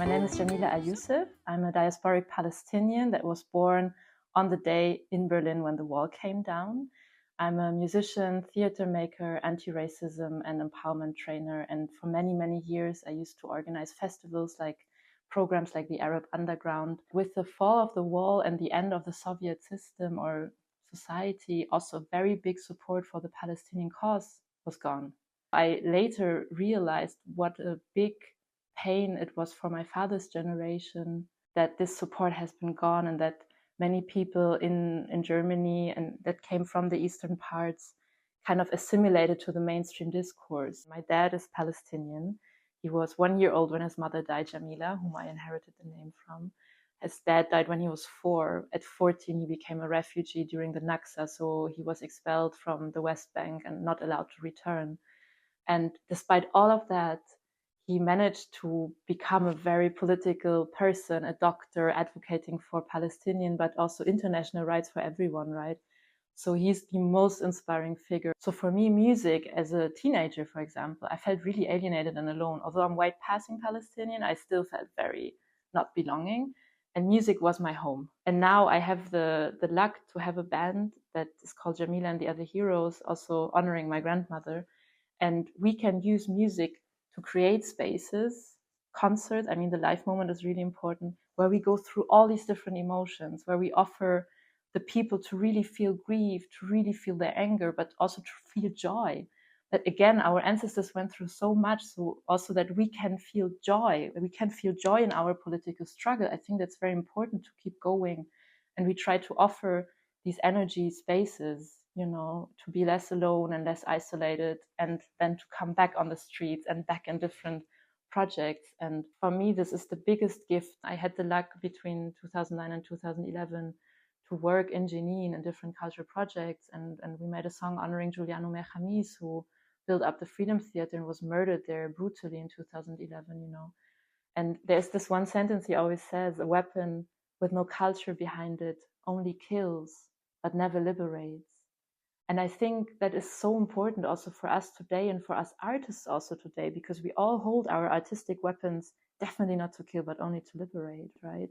name is Jamila Al Yousef. I'm a diasporic Palestinian that was born on the day in Berlin when the wall came down. I'm a musician, theater maker, anti-racism and empowerment trainer. And for many, many years, I used to organize festivals like programs like the Arab Underground. With the fall of the wall and the end of the Soviet system or society, also very big support for the Palestinian cause was gone. I later realized what a big pain it was for my father's generation that this support has been gone, and that many people in Germany and that came from the eastern parts kind of assimilated to the mainstream discourse. My dad is Palestinian. He was 1 year old when his mother died, Jamila, whom I inherited the name from. His dad died when he was 4. At 14, he became a refugee during the Nakba, so he was expelled from the West Bank and not allowed to return. And despite all of that, he managed to become a very political person, a doctor advocating for Palestinian, but also international rights for everyone, right? So he's the most inspiring figure. So for me, music as a teenager, for example, I felt really alienated and alone. Although I'm white passing Palestinian, I still felt very not belonging. And music was my home. And now I have the luck to have a band that is called Jamila and the Other Heroes, also honoring my grandmother. And we can use music to create spaces, concerts. I mean, the live moment is really important, where we go through all these different emotions, where we offer the people to really feel grief, to really feel their anger, but also to feel joy. That again, our ancestors went through so much, so also that we can feel joy. We can feel joy in our political struggle. I think that's very important to keep going. And we try to offer these energy spaces, you know, to be less alone and less isolated, and then to come back on the streets and back in different projects. And for me, this is the biggest gift. I had the luck between 2009 and 2011 to work in Jenin in different cultural projects. And we made a song honoring Giuliano Mechamis, who built up the Freedom Theater and was murdered there brutally in 2011, you know. And there's this one sentence he always says: a weapon with no culture behind it only kills, but never liberates. And I think that is so important also for us today, and for us artists also today, because we all hold our artistic weapons definitely not to kill, but only to liberate, right?